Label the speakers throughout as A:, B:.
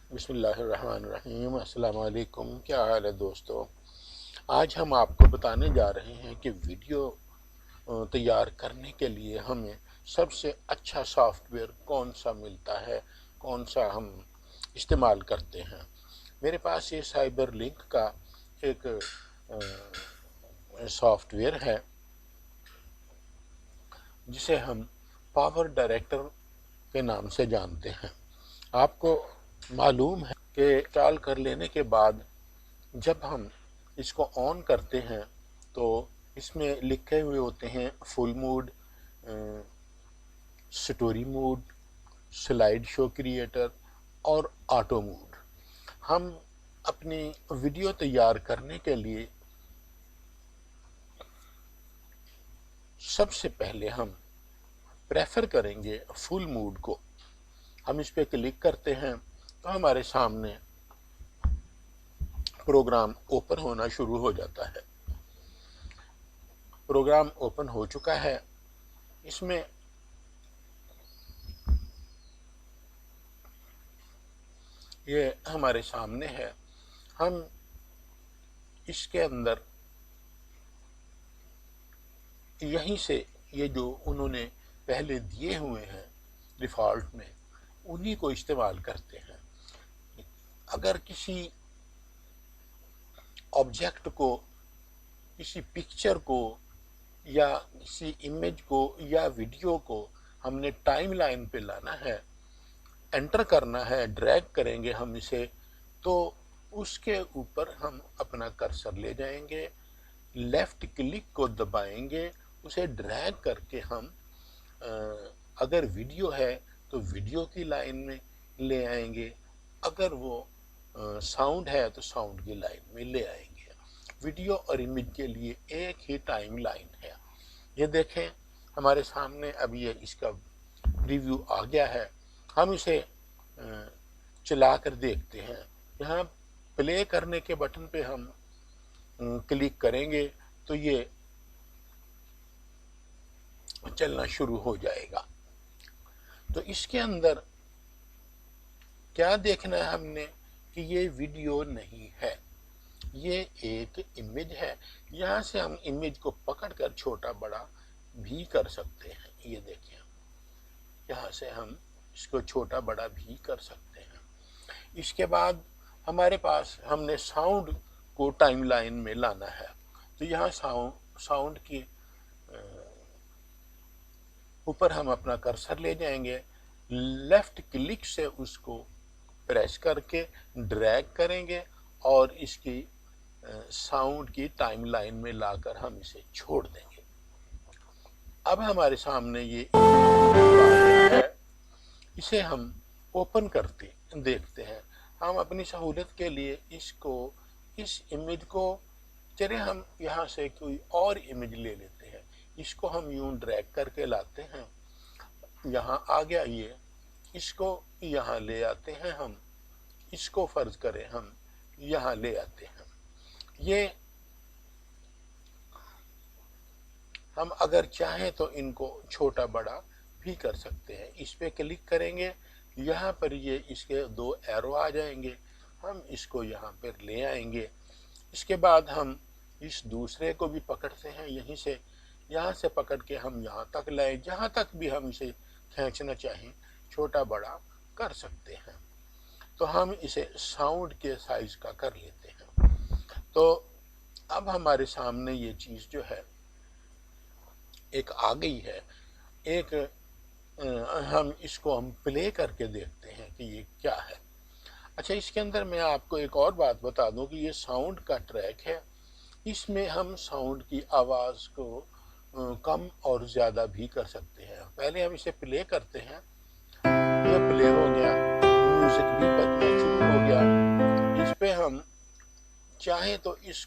A: बिस्मिल्लाहिर्रहमानिर्रहीम। अस्सलाम वालेकुम। क्या हाल है दोस्तों? आज हम आपको बताने जा रहे हैं कि वीडियो तैयार करने के लिए हमें सबसे अच्छा सॉफ्टवेयर कौन सा मिलता है, कौन सा हम इस्तेमाल करते हैं। मेरे पास ये साइबर लिंक का एक सॉफ्टवेयर है जिसे हम पावर डायरेक्टर के नाम से जानते हैं। आपको मालूम है कि इंस्टॉल कर लेने के बाद जब हम इसको ऑन करते हैं तो इसमें लिखे हुए होते हैं full mode, story mode, slide show creator और ऑटो मोड। हम अपनी वीडियो तैयार करने के लिए सबसे पहले हम प्रेफर करेंगे फुल मोड को। हम इस पर क्लिक करते हैं तो हमारे सामने प्रोग्राम ओपन होना शुरू हो जाता है। प्रोग्राम ओपन हो चुका है। इसमें ये हमारे सामने है। हम इसके अंदर यहीं से ये जो उन्होंने पहले दिए हुए हैं डिफ़ॉल्ट में, उन्हीं को इस्तेमाल करते हैं। अगर किसी ऑब्जेक्ट को, किसी पिक्चर को या किसी इमेज को या वीडियो को हमने टाइमलाइन पे लाना है, एंटर करना है, ड्रैग करेंगे हम इसे, तो उसके ऊपर हम अपना कर्सर ले जाएंगे, लेफ्ट क्लिक को दबाएंगे, उसे ड्रैग करके हम अगर वीडियो है तो वीडियो की लाइन में ले आएंगे, अगर वो साउंड है तो साउंड की लाइन में ले आएंगे। वीडियो और इमेज के लिए एक ही टाइम लाइन है। ये देखें हमारे सामने अभी ये इसका रिव्यू आ गया है। हम इसे चला कर देखते हैं। यहाँ प्ले करने के बटन पे हम क्लिक करेंगे तो ये चलना शुरू हो जाएगा। तो इसके अंदर क्या देखना है हमने कि ये वीडियो नहीं है, ये एक इमेज है। यहाँ से हम इमेज को पकड़कर छोटा बड़ा भी कर सकते हैं। ये देखिए, यहाँ से हम इसको छोटा बड़ा भी कर सकते हैं। इसके बाद हमारे पास हमने साउंड को टाइमलाइन में लाना है, तो यहाँ साउंड की ऊपर हम अपना कर्सर ले जाएंगे, लेफ्ट क्लिक से उसको प्रेस करके ड्रैग करेंगे और इसकी साउंड की टाइमलाइन में लाकर हम इसे छोड़ देंगे। अब हमारे सामने ये है, इसे हम ओपन करते देखते हैं। हम अपनी सहूलियत के लिए इस इमेज को, चलिए हम यहाँ से कोई और इमेज ले लेते हैं। इसको हम यूं ड्रैग करके लाते हैं, यहाँ आ गया ये, इसको यहाँ ले आते हैं हम, इसको फर्ज करें हम यहाँ ले आते हैं। ये हम अगर चाहें तो इनको छोटा बड़ा भी कर सकते हैं। इस पे क्लिक करेंगे, यहाँ पर ये इसके दो एरो आ जाएंगे, हम इसको यहाँ पर ले आएंगे। इसके बाद हम इस दूसरे को भी पकड़ते हैं, यहीं से यहाँ से पकड़ के हम यहाँ तक लाए, जहाँ तक भी हम इसे खींचना चाहें छोटा बड़ा कर सकते हैं। तो हम इसे साउंड के साइज का कर लेते हैं। तो अब हमारे सामने ये चीज़ जो है एक आ गई है। एक हम इसको हम प्ले करके देखते हैं कि ये क्या है। अच्छा, इसके अंदर मैं आपको एक और बात बता दूं कि ये साउंड का ट्रैक है। इसमें हम साउंड की आवाज़ को कम और ज़्यादा भी कर सकते हैं। पहले हम इसे प्ले करते हैं, ये प्ले हो गया, म्यूज़िक भी बजना शुरू हो गया। इस पे हम चाहें तो इस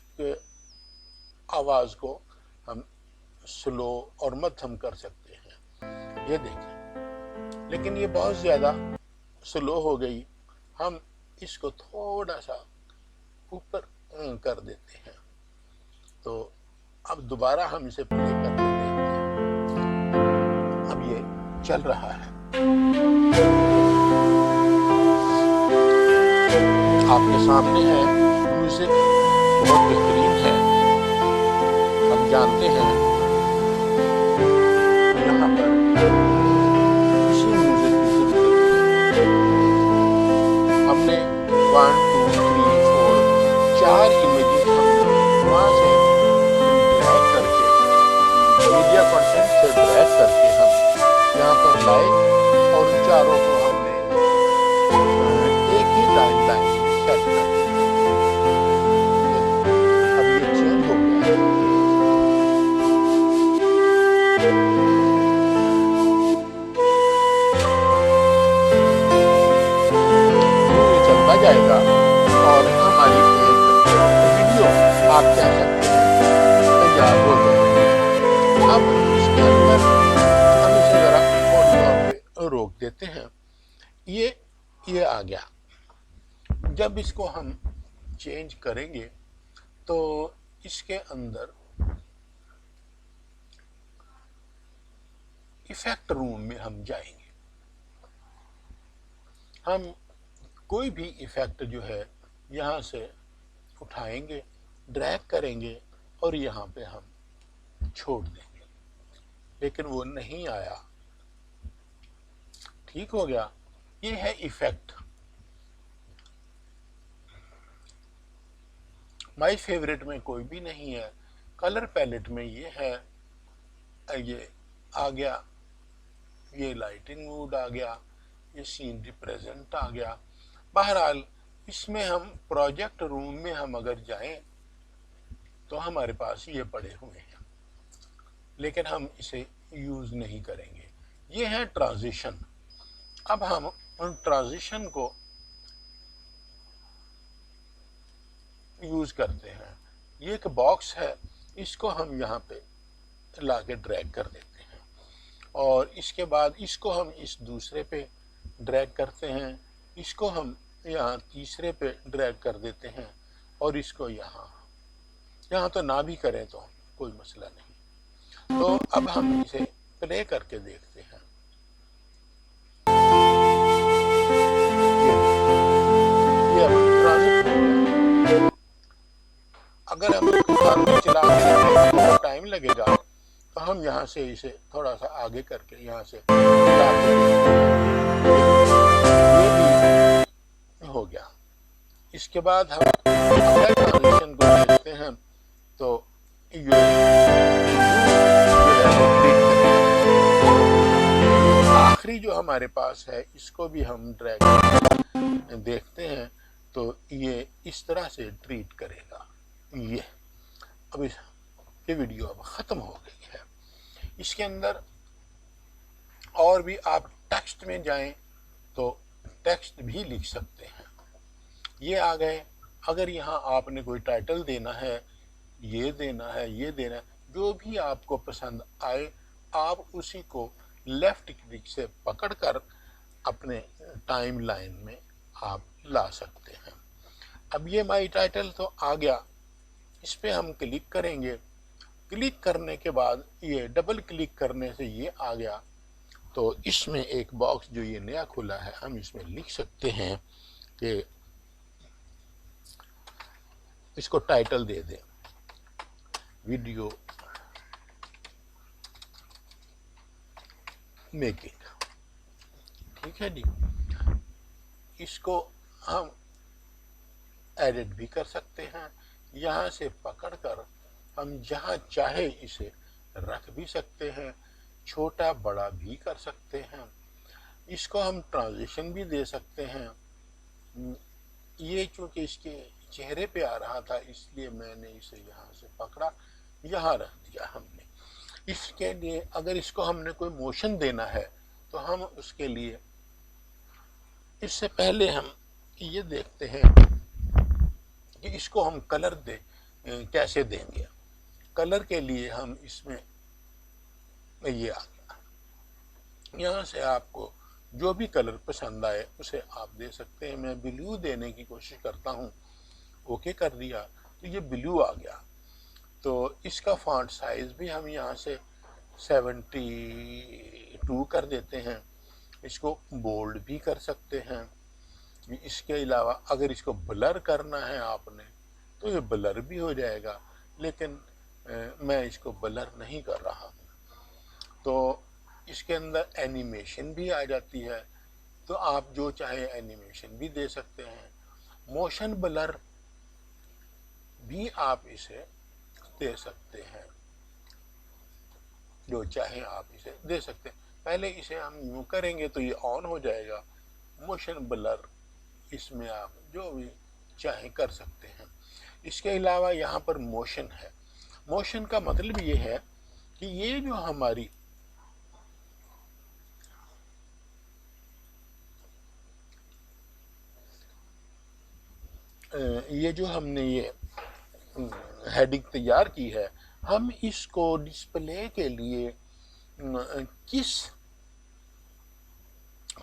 A: आवाज़ को हम स्लो और मध्यम कर सकते हैं। ये देखें, लेकिन ये बहुत ज़्यादा स्लो हो गई। हम इसको थोड़ा सा ऊपर कर देते हैं। तो अब दोबारा हम इसे प्ले करके देखते हैं। अब ये चल रहा है। आपके सामने है, म्यूजिक बहुत बेहतरीन है। हम जानते हैं यहाँ पर इसी म्यूजिक की जिंदगी हमने 1 2 3 4 4 इमेजेस हमने वहां से ड्रैग करके मीडिया कंटेंट से ड्रैग करके हम यहाँ पर लाए और उन चारों को हमने एक ही टाइम लाइन में सेट कर दिया। अब ये चेंज हो गया है। ये चलता जाएगा और हमारी एक वीडियो आप कह सकते हैं तैयार हो जाएगी। अब इसके अंदर हम इसे जरा ऑडियो पे रोक देते हैं। ये आ गया। जब इसको हम चेंज करेंगे तो इसके अंदर इफेक्ट रूम में हम जाएंगे। हम कोई भी इफेक्ट जो है यहाँ से उठाएंगे, ड्रैग करेंगे और यहाँ पे हम छोड़ देंगे, लेकिन वो नहीं आया। ठीक हो गया। ये है इफेक्ट। माय फेवरेट में कोई भी नहीं है। कलर पैलेट में ये है, ये आ गया, ये लाइटिंग मूड आ गया, ये सीन रिप्रेजेंट आ गया। बहरहाल इसमें हम प्रोजेक्ट रूम में हम अगर जाएं तो हमारे पास ये पड़े हुए हैं, लेकिन हम इसे यूज नहीं करेंगे। ये है ट्रांजिशन। अब हम उन ट्रांजिशन को यूज करते हैं। ये एक बॉक्स है, इसको हम यहाँ पे लाके ड्रैग कर देते हैं और इसके बाद इसको हम इस दूसरे पे ड्रैग करते हैं, इसको हम यहाँ तीसरे पे ड्रैग कर देते हैं और इसको यहाँ तो ना भी करें तो कोई मसला नहीं। तो अब हम इसे प्ले करके देखते हैं। ये अब ट्रांजिट हो गया। अगर हम चला के टाइम लगेगा तो हम यहाँ से इसे थोड़ा सा आगे करके यहाँ से ये भी हो गया। इसके बाद हम अगर ट्रांजिशन को देखते हैं तो ये आखिरी जो हमारे पास है इसको भी हम ड्रैग देखते हैं तो ये इस तरह से ट्रीट करेगा। ये अब ये वीडियो अब ख़त्म हो गई है। इसके अंदर और भी आप टेक्स्ट में जाएं तो टेक्स्ट भी लिख सकते हैं। ये आ गए। अगर यहाँ आपने कोई टाइटल देना है, ये देना है, ये देना है, जो भी आपको पसंद आए आप उसी को लेफ्ट क्लिक से पकड़कर अपने टाइम लाइन में आप ला सकते हैं। अब ये माई टाइटल तो आ गया, इस पे हम क्लिक करेंगे। क्लिक करने के बाद ये डबल क्लिक करने से ये आ गया। तो इसमें एक बॉक्स जो ये नया खुला है, हम इसमें लिख सकते हैं कि इसको टाइटल दे दें वीडियो मेकिंग। ठीक है जी। इसको हम एडिट भी कर सकते हैं। यहाँ से पकड़कर हम जहाँ चाहे इसे रख भी सकते हैं, छोटा बड़ा भी कर सकते हैं। इसको हम ट्रांजिशन भी दे सकते हैं। ये चूंकि इसके चेहरे पे आ रहा था इसलिए मैंने इसे यहाँ से पकड़ा, यहाँ रख दिया हमने। इसके लिए अगर इसको हमने कोई मोशन देना है तो हम उसके लिए इससे पहले हम ये देखते हैं कि इसको हम कलर कैसे देंगे। कलर के लिए हम इसमें ये आ गया, यहाँ से आपको जो भी कलर पसंद आए उसे आप दे सकते हैं। मैं ब्लू देने की कोशिश करता हूँ, ओके कर दिया तो ये ब्लू आ गया। तो इसका फॉन्ट साइज भी हम यहाँ से 72 कर देते हैं। इसको बोल्ड भी कर सकते हैं। इसके अलावा अगर इसको ब्लर करना है आपने तो ये ब्लर भी हो जाएगा, लेकिन मैं इसको ब्लर नहीं कर रहा हूँ। तो इसके अंदर एनिमेशन भी आ जाती है, तो आप जो चाहे एनिमेशन भी दे सकते हैं। मोशन ब्लर भी आप इसे दे सकते हैं, जो चाहे आप इसे दे सकते हैं। पहले इसे हम यूं करेंगे तो ये ऑन हो जाएगा। मोशन ब्लर इसमें आप जो भी चाहे कर सकते हैं। इसके अलावा यहाँ पर मोशन है। मोशन का मतलब ये है कि ये जो हमारी ये जो हमने ये हेडिंग तैयार की है, हम इसको डिस्प्ले के लिए किस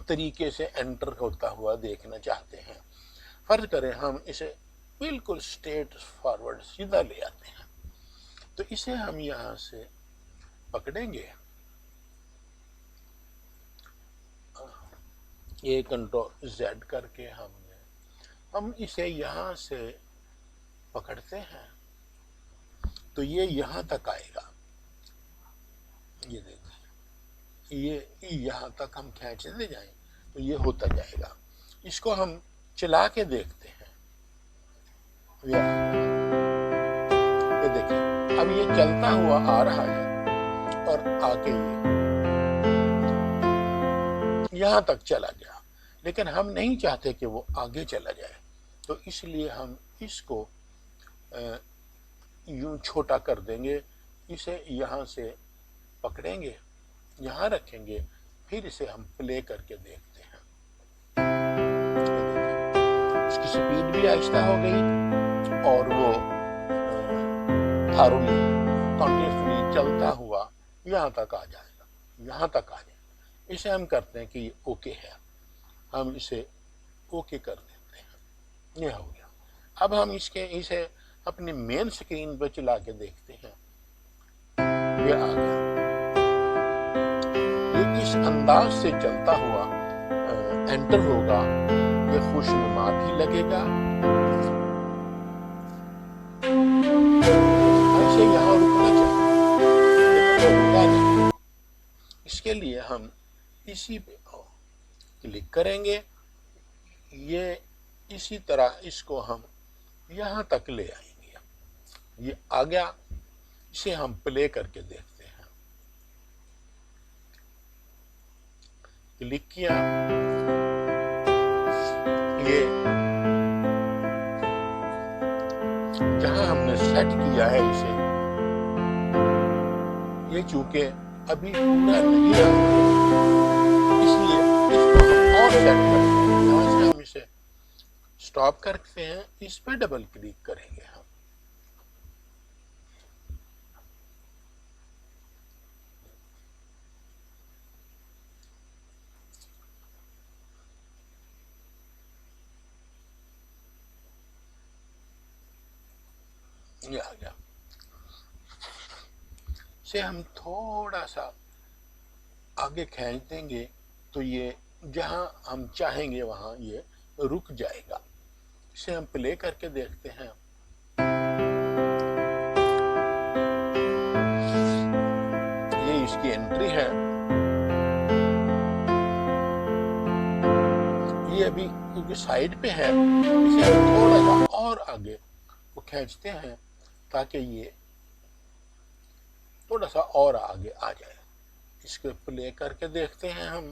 A: तरीके से एंटर होता हुआ देखना चाहते हैं। फर्ज करें हम इसे बिल्कुल स्ट्रेट फॉरवर्ड सीधा ले आते हैं, तो इसे हम यहां से पकड़ेंगे, ये कंट्रोल Z करके हम इसे यहां से पकड़ते हैं तो ये यहां तक आएगा। ये देखिए, ये यहां तक हम खींचते जाएं तो ये होता जाएगा। इसको हम चला के देखते हैं। ये देखिए, अब ये चलता हुआ आ रहा है और आके ये यहां तक चला गया, लेकिन हम नहीं चाहते कि वो आगे चला जाए, तो इसलिए हम इसको यूं छोटा कर देंगे। इसे यहां से पकड़ेंगे, यहां रखेंगे, फिर इसे हम प्ले करके देखते हैं। इसकी स्पीड भी आहिस्ता हो गई और वो थारूली कॉन्टिन्यूसली चलता हुआ यहां तक आ जाएगा, यहां तक आ जाएगा। इसे हम करते हैं कि ये ओके है, हम इसे ओके कर देते हैं। ये हो गया। अब हम इसे अपनी मेन स्क्रीन पर चला के देखते हैं। ये आ गया। ये इस अंदाज से चलता हुआ एंटर होगा, ये खुशनुमा भी लगेगा। ऐसे यहाँ रुकना चाहिए, लेकिन रुका नहीं। इसके लिए हम इसी पे क्लिक करेंगे। ये इसी तरह इसको हम यहां तक ले आएंगे। ये आ गया। इसे हम प्ले करके देखते हैं। क्लिक किया, ये जहां हमने सेट किया है इसे, ये चूंकि अभी पूरा नहीं आ रहा, इसलिए इसको हम और सेट करते हैं। यहां से हम इसे स्टॉप करते हैं, इस पे डबल क्लिक करेंगे हम। ये आ गया। से हम थोड़ा सा आगे खींच देंगे तो ये जहां हम चाहेंगे वहां ये रुक जाएगा। इसे हम प्ले करके देखते हैं। ये इसकी एंट्री है। ये अभी क्योंकि साइड पे है, इसे हम थोड़ा सा और आगे को खींचते हैं ताकि ये थोड़ा सा और आगे आ जाए। इसको प्ले करके देखते हैं हम।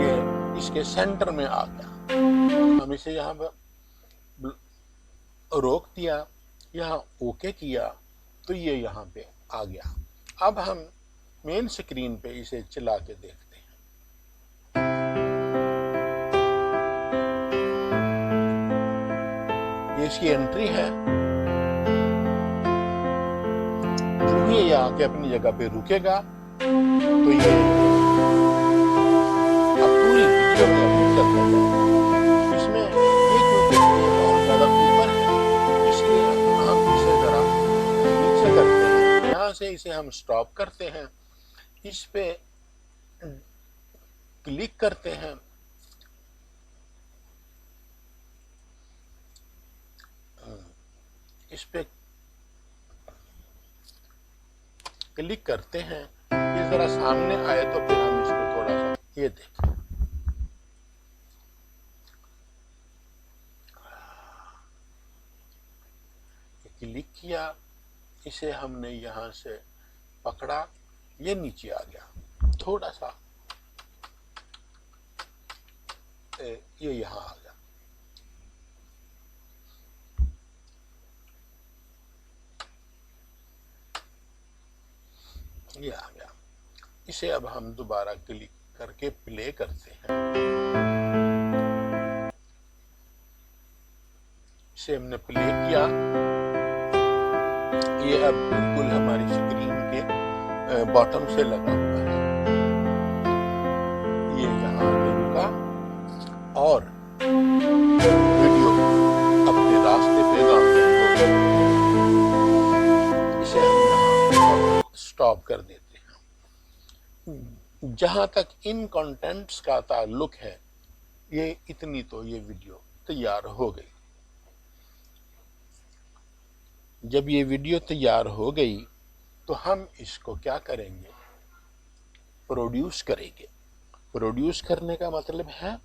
A: ये इसके सेंटर में आ गया। हम इसे यहाँ पर रोक दिया, यहाँ ओके किया तो ये यहाँ पे आ गया। अब हम मेन स्क्रीन पे इसे चला के देखते हैं। ये इसकी एंट्री है। जो ही ये आके अपनी जगह पे रुकेगा तो ये अब पूरी वीडियो में अपनी चलता है। इसमें ये क्योंकि बहुत ज्यादा ऊपर है, इसलिए हम इसे जरा नीचे करते हैं। से इसे हम स्टॉप करते हैं, इस पे क्लिक करते हैं, इस पे क्लिक करते हैं, ये जरा सामने आए तो फिर हम इसको थोड़ा सा, ये देखें, क्लिक किया, इसे हमने यहां से पकड़ा, ये नीचे आ गया, थोड़ा सा ये यहां आ गया। ये आ गया। इसे अब हम दोबारा क्लिक करके प्ले करते हैं। इसे हमने प्ले किया, ये अब बिल्कुल हमारी स्क्रीन के बॉटम से लगा हुआ है। ये यहाँ पे रुका और वीडियो अपने रास्ते पे गामयाब हो गया। इसे हम यहाँ स्टॉप कर देते हैं। जहां तक इन कंटेंट्स का ताल्लुक है, ये इतनी तो ये वीडियो तैयार हो गई। जब ये वीडियो तैयार हो गई तो हम इसको क्या करेंगे, प्रोड्यूस करेंगे। प्रोड्यूस करने का मतलब है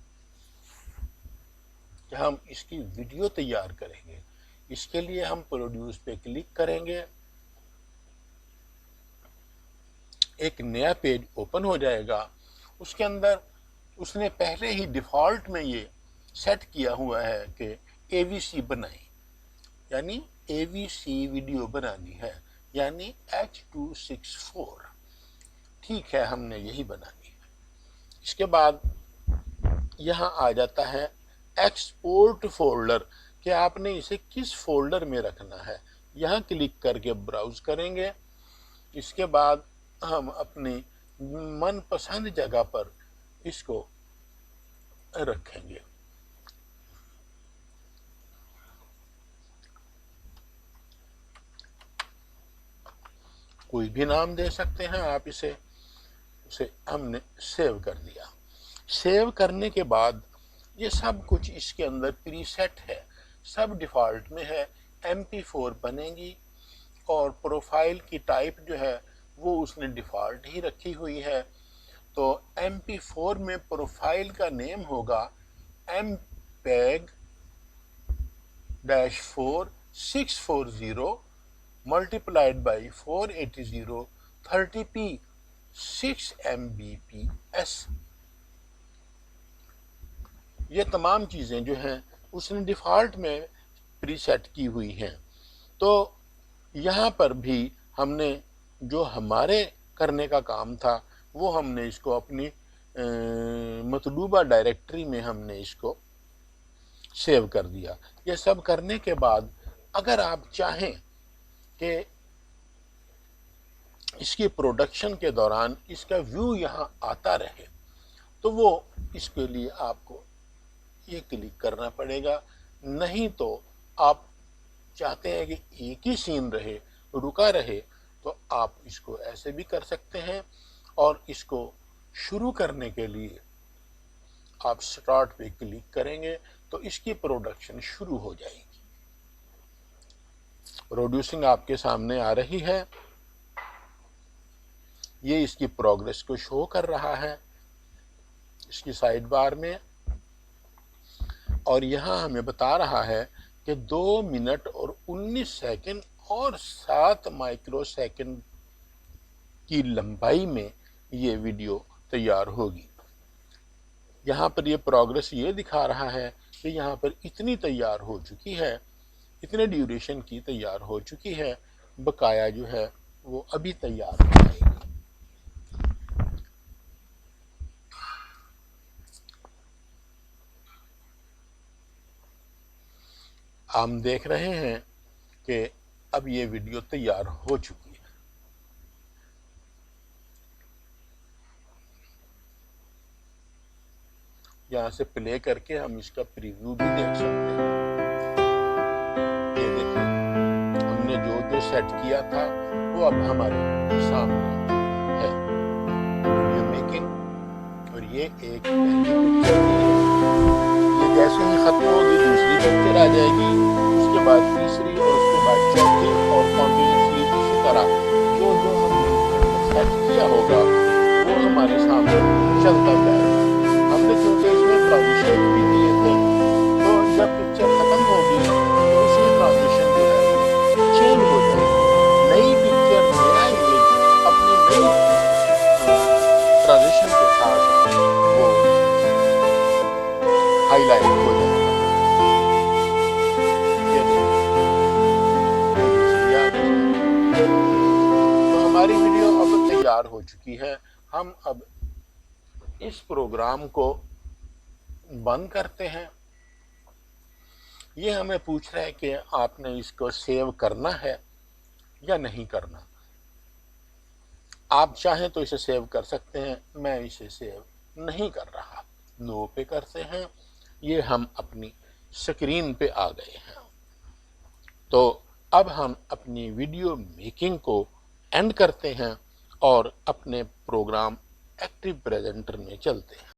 A: कि हम इसकी वीडियो तैयार करेंगे। इसके लिए हम प्रोड्यूस पे क्लिक करेंगे, एक नया पेज ओपन हो जाएगा। उसके अंदर उसने पहले ही डिफॉल्ट में ये सेट किया हुआ है कि एवीसी बनाएं, यानी एवीसी वीडियो बनानी है, यानी H264। ठीक है, हमने यही बनानी है। इसके बाद यहाँ आ जाता है एक्सपोर्ट फोल्डर, कि आपने इसे किस फोल्डर में रखना है। यहाँ क्लिक करके ब्राउज करेंगे। इसके बाद हम अपनी मनपसंद जगह पर इसको रखेंगे। कोई भी नाम दे सकते हैं आप इसे। उसे हमने सेव कर दिया। सेव करने के बाद ये सब कुछ इसके अंदर प्रीसेट है, सब डिफॉल्ट में है। MP4 बनेगी और प्रोफाइल की टाइप जो है वो उसने डिफॉल्ट ही रखी हुई है। तो MP4 में प्रोफाइल का नेम होगा MPEG-4 640 multiplied by 480 30p 6 Mbps। ये तमाम चीज़ें जो हैं उसने डिफ़ॉल्ट में प्रीसेट की हुई हैं। तो यहाँ पर भी हमने जो हमारे करने का काम था वो हमने इसको अपनी मतलूबा डायरेक्टरी में हमने इसको सेव कर दिया। ये सब करने के बाद अगर आप चाहें कि इसकी प्रोडक्शन के दौरान इसका व्यू यहाँ आता रहे, तो वो इसके लिए आपको ये क्लिक करना पड़ेगा। नहीं तो आप चाहते हैं कि एक ही सीन रहे, रुका रहे, तो आप इसको ऐसे भी कर सकते हैं। और इसको शुरू करने के लिए आप स्टार्ट पे क्लिक करेंगे तो इसकी प्रोडक्शन शुरू हो जाएगी। प्रोड्यूसिंग आपके सामने आ रही है, ये इसकी प्रोग्रेस को शो कर रहा है इसकी साइड बार में। और यहाँ हमें बता रहा है कि 2 मिनट और 19 सेकंड और 7 माइक्रोसेकंड की लंबाई में ये वीडियो तैयार होगी। यहाँ पर ये प्रोग्रेस ये दिखा रहा है कि यहाँ पर इतनी तैयार हो चुकी है, इतने ड्यूरेशन की तैयार हो चुकी है, बकाया जो है वो अभी तैयार हो जाएगी। हम देख रहे हैं कि अब ये वीडियो तैयार हो चुकी है। यहाँ से प्ले करके हम इसका प्रीव्यू भी देख सकते हैं। ये देखिए, हमने जो जो सेट किया था वो अब हमारे सामने है। वीडियो मेकिंग, और ये एक पहली पिक्चर थी, ये जैसे ही खत्म होगी दूसरी पिक्चर आ जाएगी, उसके बाद तीसरी और उसके बाद चौथी, और कॉन्टिन्यूसली इसी तरह जो जो हमने सेट किया होगा वो हमारे सामने चलता जाएगा। हमने क्योंकि इसमें ट्रांजिशन भी दिए थे, तो जब पिक्चर खत्म होगी तो उसकी ट्रांजिशन जो है चेंज हो जाएगी, नई पिक्चर नया इमेज अपनी नई ट्रांजिशन के साथ वो हाईलाइट हो जाएगा। ये तो हमारी वीडियो अब तैयार हो चुकी है। हम अब इस प्रोग्राम को बंद करते हैं। ये हमें पूछ रहा है कि आपने इसको सेव करना है या नहीं करना। आप चाहें तो इसे सेव कर सकते हैं, मैं इसे सेव नहीं कर रहा। नो पे करते हैं। ये हम अपनी स्क्रीन पे आ गए हैं। तो अब हम अपनी वीडियो मेकिंग को एंड करते हैं और अपने प्रोग्राम एक्टिव प्रेजेंटर में चलते हैं।